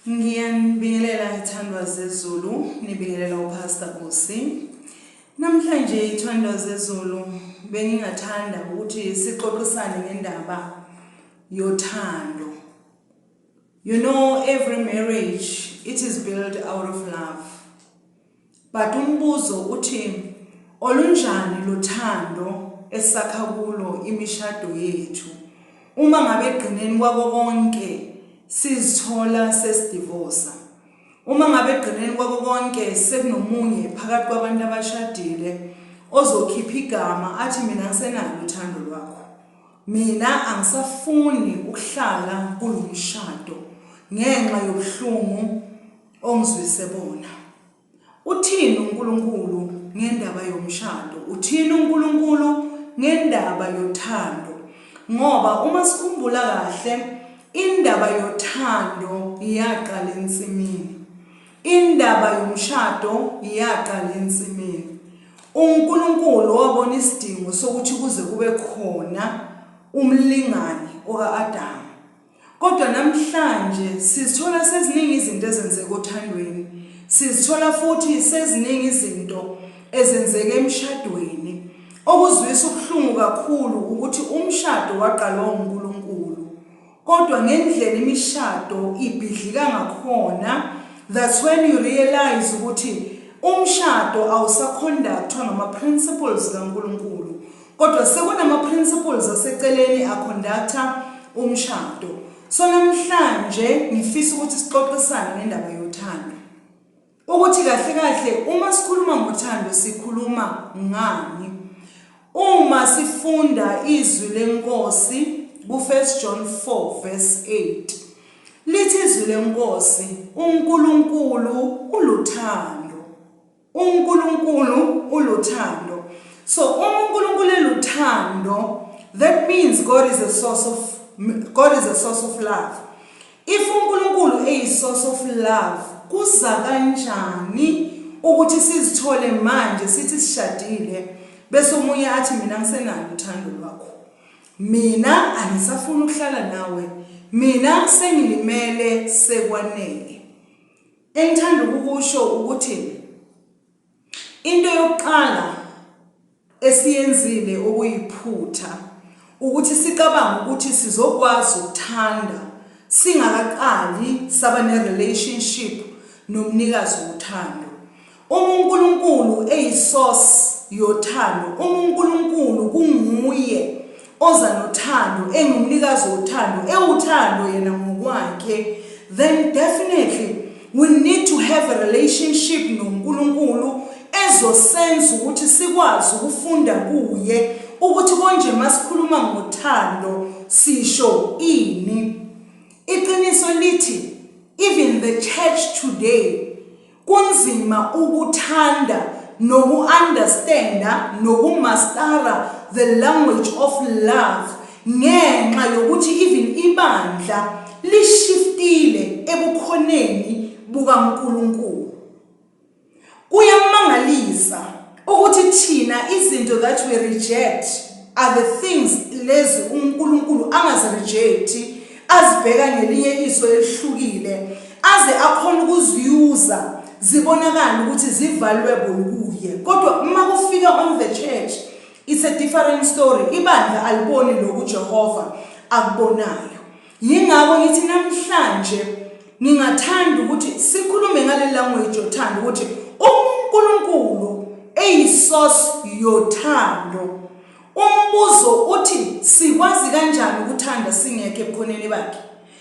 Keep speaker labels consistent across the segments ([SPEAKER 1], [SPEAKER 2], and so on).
[SPEAKER 1] Ngiyabingelela ithandwa zezulu, nibingelela uPastor Busi. Namhlanje ithandwa zezulu bengingathanda ukuthi sixoxisane ngendaba yothando. You know, every marriage, it is built out of love. But umbuzo uthi olunjani lothando esakha kulo imishado yethu uma ngabe egcineni kwako konke sizithola sesidivorce. Uma ngabe egcineni kwako konke sekunomunye phakathi kwabantu abashadile ozokhipha igama athi mina ngisenalo uthando lwakho. Mina angisafuni ukuhlala kulomshado ngenxa yobuhlungu ongizwise bona. Uthini uNkulunkulu ngendaba yomshado? Uthini uNkulunkulu ngendaba yothando? Ngoba uma sikhumbula kahle indaba yothando iyaqala ensimini. Indaba yomshado iyaqala ensimini. uNkulunkulu wabona isidingo sokuthi kuze kube khona umlingani okaAdamu. Kodwa namhlanje sizithola seziningi izinto ezenzeka othandweni. Sizithola futhi seziningi izinto ezenzeka emshadweni. Okuzwisa ubuhlungu kakhulu ukuthi umshado waqalwa uNkulunkulu. Kodwa ngendlela imishado ibhidlika ngakhona, that's when you realize ukuthi umshado awusaconductwa ngama principles kaNkulunkulu. Kodwa sekunama principles aseceleni aconducta umshado. So namhlanje ngifisa ukuthi sixoxisane ngendaba yothando. Ukuthi kahle kahle uma sikhuluma ngothando sikhuluma ngani? Uma sifunda izwi lenkosi ku1 John 4 verse 8. Lithi izwi lenkosi, uNkulunkulu uluthando. uNkulunkulu uluthando. So uNkulunkulu eluthando, that means God is a source of love. If uNkulunkulu is a source of love, kuza kanjani ukuthi sizithole manje sithi sishadile bese umunye athi mina ngisenalo uthando lwakho? Mina angisafuni ukuhlala nawe. Mina sengilimele sekwanele. Engithanda ukusho ukuthi into yokuqala esiyenzile okuyiphutha ukuthi sicabanga ukuthi sizokwazi ukuthanda singakaqali saba ne-relationship nomnikazi wothando. uNkulunkulu eyisource yothando. uNkulunkulu kunguye oza nothando, engumnikazi wothando, ewuthando yena ngokwakhe. Then definitely we need to have a relationship noNkulunkulu ezosenza ukuthi sikwazi ukufunda kuye ukuthi konje masikhuluma ngothando sisho ini. Iqiniso lithi even the church today kunzima ukuthanda noku-understanda nokumastera the language of love ngenxa yokuthi even ibandla lishiftile ebukhoneni bukaNkulunkulu. Kuyamangalisa ukuthi thina izinto that we reject are the things lezi uNkulunkulu angazirejecti, azibheka ngelinye iso elihlukile, aze akhona ukuziyuza zibonakala ukuthi zivaluable kuye. Kodwa uma kufika on the church, it's a different story. Ibandla aliboni lokhu Jehova akubonayo. Yingakho ngithi namhlanje ngingathanda ukuthi sikhulume ngale language yothando ukuthi uNkulunkulu eyisource yothando. Umbuzo uthi sikwazi kanjani ukuthanda singekho ebukhoneni bakhe?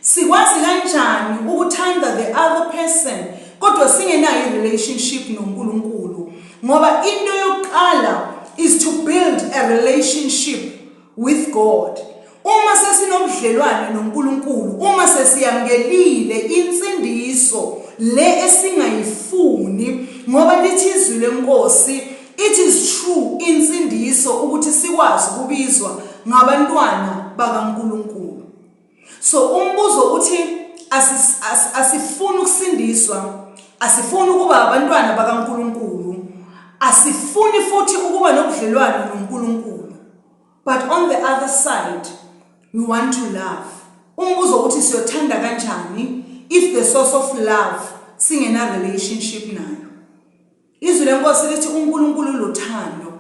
[SPEAKER 1] Sikwazi kanjani ukuthanda the other person kodwa singenayo i-relationship noNkulunkulu? Ngoba into yokuqala is to build a relationship with God. Uma sesinobudlelwane noNkulunkulu, uma sesiyamkelile insindiso le esingayifuni, ngoba lithi izwi lenkosi, it is true insindiso ukuthi sikwazi kubizwa ngabantwana bakaNkulunkulu. So umbuzo uthi asifuni ukusindiswa, asifuni ukuba abantwana bakaNkulunkulu, asifuni futhi ukuba nobudlelwane noNkulunkulu. But on the other side, we want to love. Umbuzo uthi siyothanda kanjani? if the source of love singena relationship nayo. Izwi lenkosi lithi uNkulunkulu luthando.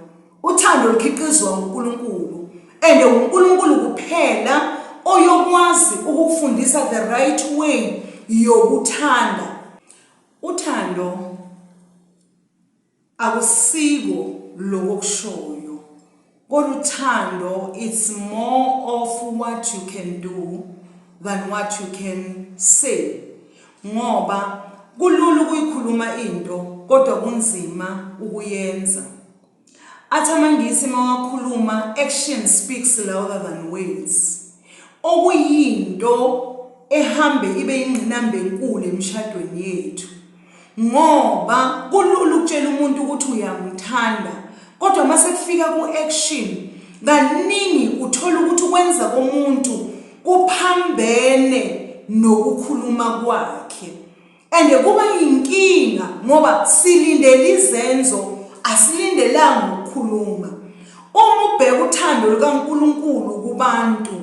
[SPEAKER 1] Uthando likhiqizwa uNkulunkulu, and uNkulunkulu kuphela oyokwazi ukufundisa the right way yokuthanda. Uthando akusiko lokushoyo. Koduthando, it's more of what you can do than what you can say. Ngoba kulula ukuyikhuluma into kodwa kunzima ukuyenza. Athamangisi mawakhuluma, action speaks louder than words. Okuyinto ehambe ibe ingqinambe enkulu emshadweni yethu. Ngoba kulula ukutshela umuntu ukuthi uyamthanda, kodwa mase kufika ku-action kaningi uthola ukuthi ukwenza komuntu kuphambene nokukhuluma kwakhe. And kuba yinkinga ngoba silindele izenzo, asilindelanga ukukhuluma. Uma ubheka uthando lukaNkulunkulu kubantu,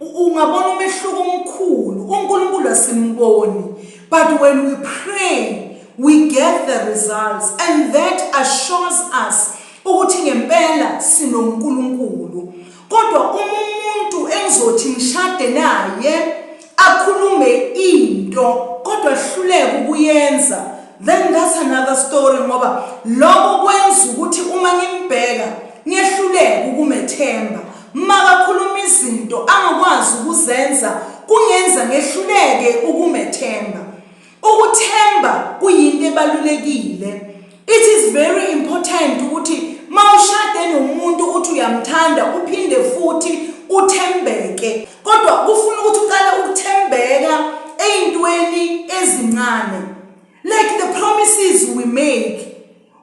[SPEAKER 1] ungabona umehluko omkhulu. uNkulunkulu asimboni, but when we pray we get the results, and that assures us ukuthi ngempela sinoNkulunkulu. Kodwa umuntu engizothi ngishade naye akhulume into kodwa hluleke ukuyenza, then that's another story. Ngoba lokho kwenza ukuthi uma ngimbheka ngiyehluleke ukumethemba. Makakhuluma izinto angakwazi ukuzenza kungenza ngehluleke ukumethemba. Ukuthemba kuyinto ebalulekile. It is very important ukuthi mawushade nomuntu uthi uyamthanda uphinde futhi uthembeke. Kodwa kufuna ukuthi uqale ukuthembeka ezintweni ezincane, like the promises we make.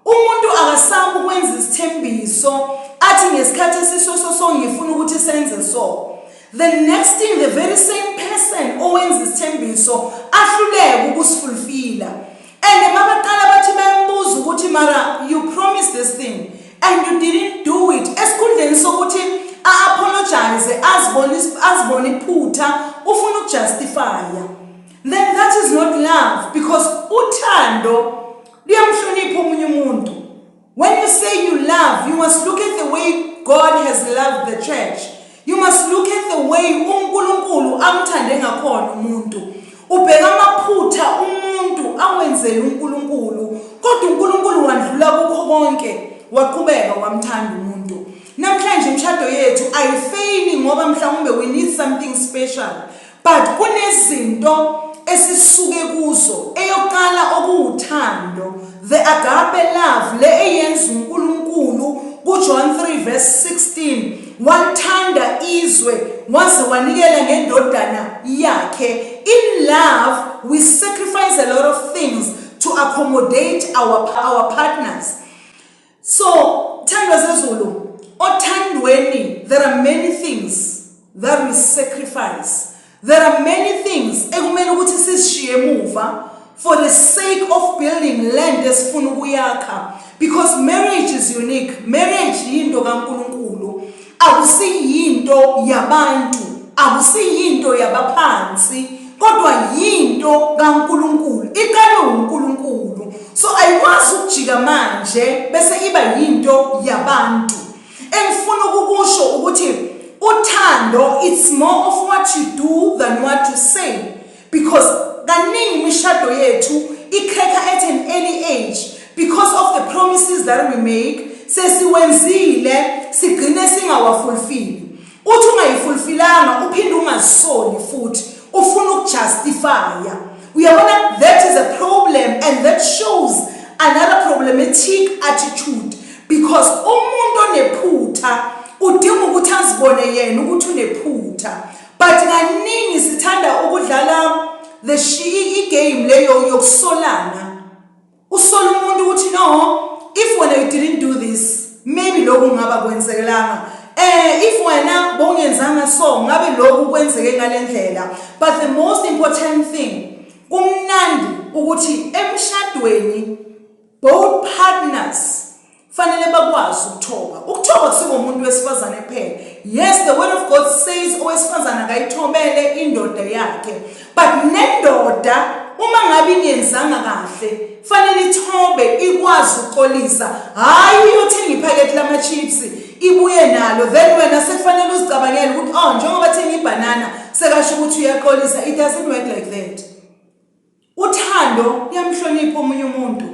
[SPEAKER 1] Umuntu akasabu ukwenza isithembiso athi ngesikhathi esiso ngifuna ukuthi senze so. The next thing, the very same person owenza isithembiso ahluleke ukusifulfilla. And mabaqala bathi bayambuza ukuthi mara you promised this thing and you didn't do it. Esikhundleni sokuthi apologize, azibone iphutha, ufuna ukujustifya. Then that is not love, because uthando liyamhlonipha omunye umuntu. When you say you love, you must look at the way God has loved the church. You must look at the way uNkulunkulu amthande ngakhona umuntu. Ubheka amaphutha umuntu awenzele uNkulunkulu, kodwa uNkulunkulu wandlula kukho konke waqhubeka wamthanda umuntu. Namhlanje imshado yethu ayifeyili ngoba mhlawumbe we need something special, but kunezinto esisuke kuzo. Eyoqala okuwuthando, the agape love le eyenza uNkulunkulu kuJohn 3 verse 16, wathanda izwe waze wanikela ngendodana yakhe. In love we sacrifice a lot of things to accommodate our partners. So thandwa zezulu, othandweni there are many things that we sacrifice. There are many things ekumele ukuthi sishiye emuva for the sake of building land esifuna ukuyakha, because marriage is unique. Marriage yinto kaNkulunkulu, akusiyinto yabantu, akusiyinto yabaphansi, kodwa yinto kaNkulunkulu, iqale uNkulunkulu. So ayikwazi ukujika manje bese iba yinto yabantu. Engifuna ukukusho ukuthi uthando, it's more of what you do than what you say, because kaningi imishado yethu ikheka at an early age because of the promises that we make. Sesiwenzile sigcine singawafulfili. Uthi ungayifulfilanga uphinde ungazisoli futhi ufuna ukujustifya. Uyabona, that is a problem, and that shows another problematic attitude, because umuntu onephutha udinga ukuthi azibone yena ukuthi unephutha. But kaningi sithanda ukudlala the game leyo yokusolana. Usola umuntu ukuthi no, if when you didn't do this, maybe lokhu ngaba kwenzekelanga. If wena bongenzanga so, ngabe lokhu kwenzeke ngalendlela. But the most important thing, kumnandi ukuthi emshadweni both partners fanele bakwazi ukuthoba. Ukuthoba kusuka umuntu wesifazane kuphela. Yes, the word of God says owesifazane akayithobele indoda yakhe, but nendoda uma ngabe ingenzanga kahle fanele ithobe ikwazi uxolisa, hayi uyothenga iphakethe lama chips ibuye nalo then wena sekufanele uzicabangele ukuthi oh njengoba thenga ibanana sekasho ukuthi uyaxolisa. It doesn't work like that. Uthando liyamhlonipha omunye umuntu,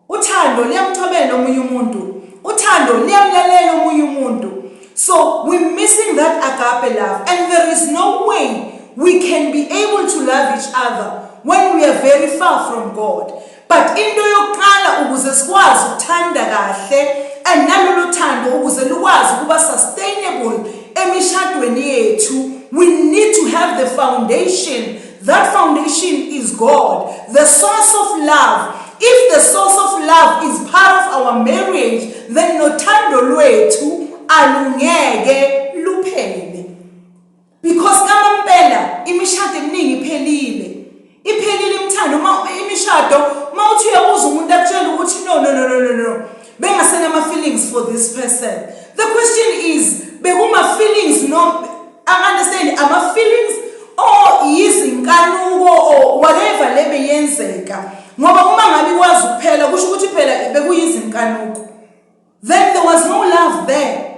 [SPEAKER 1] uthando liyamthobela omunye umuntu, uthando liyamlalela omunye umuntu. So we're missing that agape love, and there is no way we can be able to love each other when we are very far from God. But into yokuqala ukuze sikwazi ukuthanda kahle and nalolu thando ukuze lukwazi ukuba sustainable emishadweni yethu, we need to have the foundation. That foundation is God, the source of love. If the source of love is part of our marriage, then nothando lwethu alungeke luphele. Because kama mpela imishado eminingi iphelile imthando imishado mawuthi uyabuza umuntu akutshela ukuthi no bengasena ama feelings for this person. The question is bekuma feelings no understand ama feelings or izinkanuko or whatever lebe yenzeka, ngoba uma ngabe kwazi kuphela kusho ukuthi phela bekuyizinkanuko, then there was no love there.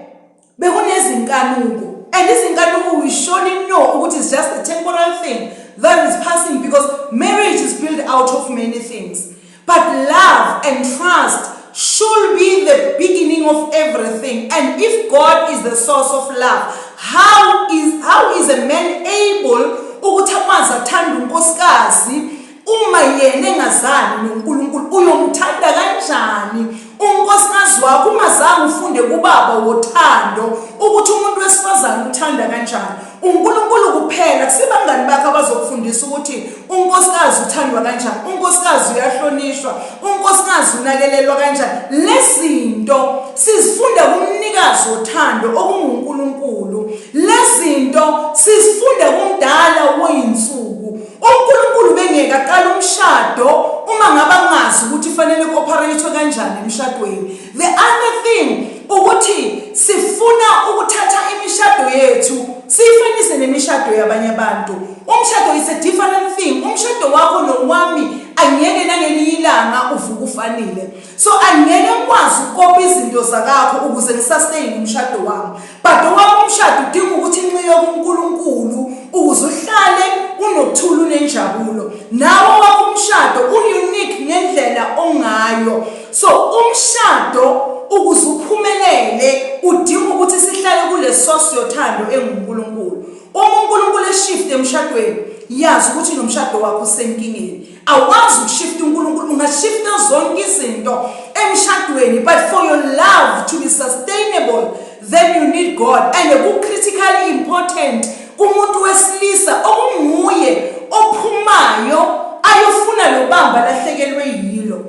[SPEAKER 1] Bekunezinkanuko, and izinkanuko we surely know ukuthi it's just a temporal thing that is passing, because marriage is built out of many things. But love and trust should be the beginning of everything. And if God is the source of love, how is a man able ukuthi akwazi athanda unkosikazi uma yena engazani noNkulunkulu? Uyomthanda kanjani unkosikazi wakho uma zange ufunde kubaba wothando ukuthi umuntu wesifazane uthanda kanjani? uNkulunkulu kuphela kusibangani bakho abazokufundisa ukuthi unkosikazi uthandwa kanjani, unkosikazi uyahlonishwa, unkosikazi unakelelwa kanjani. Lezinto sizifunda kumnikazi wothando okunguNkulunkulu. Lezinto sizifunda kumdala weyinsuku. uNkulunkulu bengeke aqala umshado uma ngaba ngazi ukuthi fanele ku-operate kanjani emshadweni. The other thing ukuthi sifuna ukuthatha imishado yethu siyifanise nemishado yabanye abantu. Umshado is a different thing. Umshado wakho nowami angeke nangelinye ilanga uvuka ufanile. So angeke ngikwazi ukopa izinto zakho ukuze ngisustain umshado wami. But owami umshado udinga ukuthi inxiyo kuNkulunkulu ukuze uhlale unokuthula unenjabulo. Nawo wakho umshado unique ngendlela ongayo. So umshado ukuze uphumelele udinga ukuthi sihlale kule source yothando enguNkulunkulu. Uma uNkulunkulu eshift emshadweni, yazi ukuthi nomshado wakho usenkingeni. Awazi ukushift uNkulunkulu, ungashifta zonke izinto emshadweni, but for your love to be sustainable, then you need God. And critically important kumuntu wesilisa okunguye ophumayo ayofuna lo bamba lahlekelwe yilo,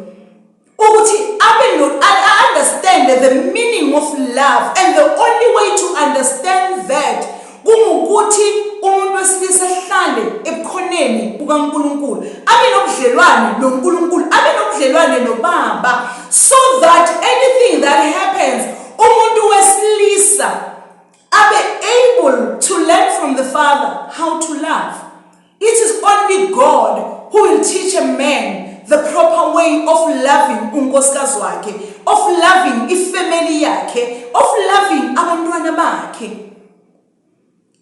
[SPEAKER 1] ukuthi understand the meaning of love, and the only way to understand that kungukuthi umuntu wesilisa hlale ebukhoneni bukaNkulunkulu, abe nobudlelwane noNkulunkulu, abe nobudlelwane noBaba, so that anything that happens umuntu wesilisa abe able to learn from the Father how to love. It is only God who will teach a man the proper way of loving unkosikazi wakhe, of loving ifamily yakhe, of loving abantwana bakhe.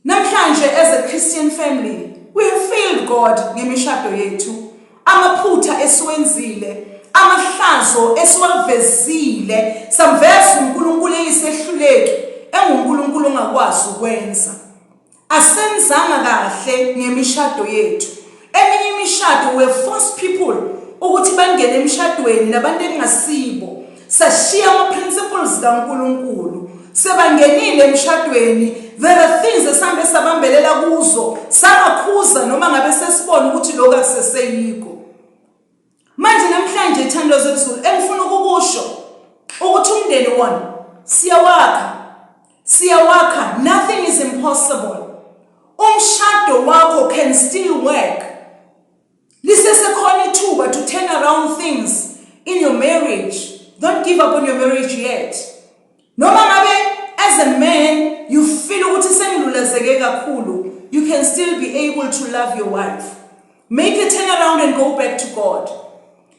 [SPEAKER 1] Namhlanje as a Christian family, we have failed God ngemishado yethu. Amaphutha esiwenzile, amahlazo esiwavezile, samveza uNkulunkulu eyisehluleki, enguNkulunkulu ongakwazi ukwenza. Asenzanga kahle ngemishado yethu. Eminye imishado we force people ukuthi bangene emshadweni nabantu engasibo. Sashiya ama principles kaNkulunkulu. Sebangenile emshadweni, there are things esambe sabambelela kuzo, sangakhuza noma ngabe sesibona ukuthi lokho akuseseyiko. Manje namhlanje ithando zezulu engifuna ukukusho ukuthi umndeni wona siyawakha, nothing is impossible. Umshado wakho can still work. Lisesekhona ithuba to turn around things in your marriage. Don't give up on your marriage yet. Noma ngabe as a man you feel ukuthi sengilulazeke kakhulu, you can still be able to love your wife. Make a turn around and go back to God.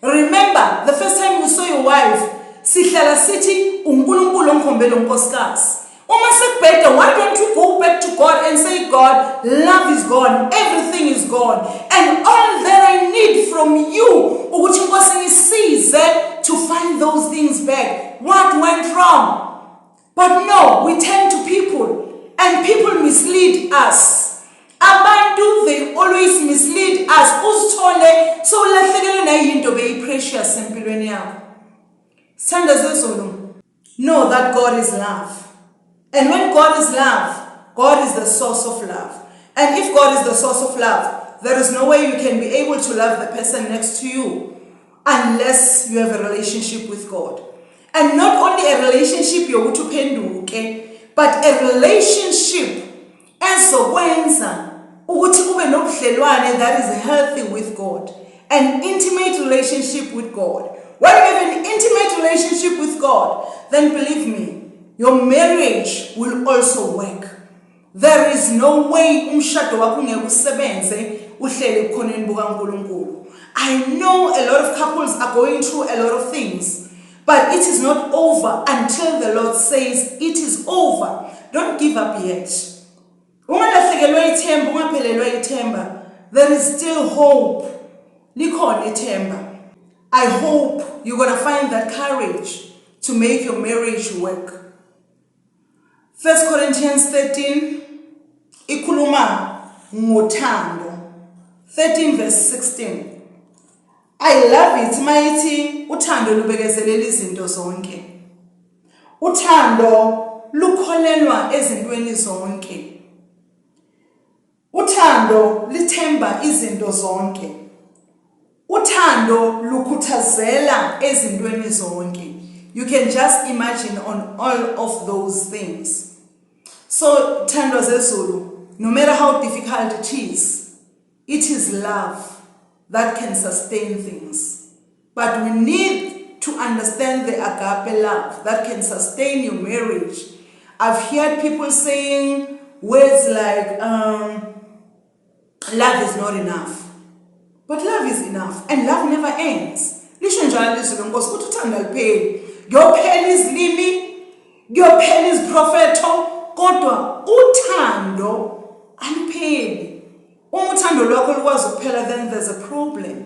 [SPEAKER 1] Remember, the first time you saw your wife, sihlala sithi uNkulunkulu ongikhombela unkosikazi. Uma sekubheda, why don't you go back to God and say, God, love is gone, everything is gone, and all that I need from you ukuthi inkosi ngisize to find those things back. What went wrong? But no, we turn to people, and people mislead us. Abantu, they always mislead us. Uzithole so ulahlekelwe nayinto beyi-precious empilweni yakho. Sithanda zezulu. Know that God is love. And when God is love, God is the source of love. And if God is the source of love, there is no way you can be able to love the person next to you unless you have a relationship with God. And not only a relationship yokuthi uphenduke, but a relationship ezokwenza ukuthi ube nobudlelwane that is healthy with God. An intimate relationship with God. When you have an intimate relationship with God, then believe me, your marriage will also work. There is no way umshado wakho ungeke usebenze uhlele ebukhoneni bukaNkulunkulu. I know a lot of couples are going through a lot of things, but it is not over until the Lord says it is over. Don't give up yet. Ungalahlekelwa ithemba, ungaphelelwa ithemba. There is still hope. Likhona ithemba. I hope you're going to find that courage to make your marriage work. 1 Corinthians 13, ikhuluma ngothando. 13 verse 16. I love it, mighty. Uthando lubekezelela izinto zonke. Uthando lukholelwa ezintweni zonke. Uthando lithemba izinto zonke. Uthando lukhuthazela ezintweni zonke. You can just imagine on all of those things. So, thando zezulu, no matter how difficult it is love that can sustain things. But we need to understand the agape love that can sustain your marriage. I've heard people saying words like, love is not enough. But love is enough, and love never ends. Lisho njalo izulu nkosi ukuthi uthando alipheli. Kuyophela izilimi, kuyophela iziprofetho, kodwa uthando alipheli. Uma uthando lwakho lukwazi ukuphela, then there's a problem.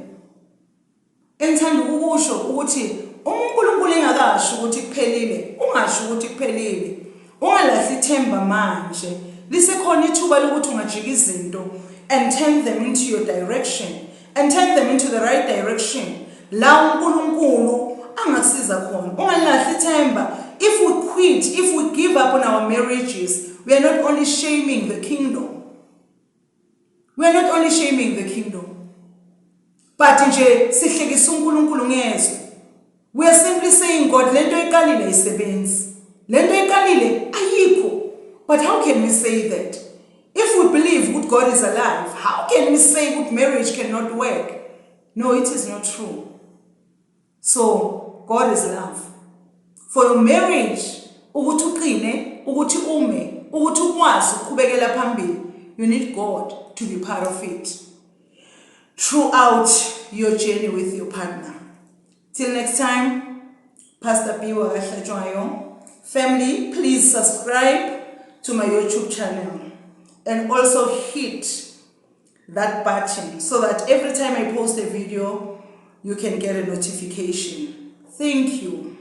[SPEAKER 1] Engithanda ukusho ukuthi uNkulunkulu engakasho ukuthi kuphelile, ungasho ukuthi kuphelile. Ungalahli ithemba manje. Lisekhona ithuba lokuthi ungajika izinto and turn them into your direction. And turn them into the right direction. La uNkulunkulu angakusiza khona. Ungalahli ithemba. If we quit, if we give up on our marriages, we are not only shaming the kingdom. We are not only shaming the kingdom. But nje sihlekisa uNkulunkulu ngezwe. We are simply saying, God, lento iqalile isebenzi. Lento iqalile ayikho. But how can we say that? If we believe that God is alive, how can we say that marriage cannot work? No, it is not true. So, God is love. For your marriage, ukuthi uqine, ukuthi ume, ukuthi ukwazi ukuqhubekela phambili, you need God to be part of it throughout your journey with your partner. Till next time, Pastor Biwa Gahlajoyo. Family, please subscribe to my YouTube channel. And also hit that button so that every time I post a video, you can get a notification. Thank you.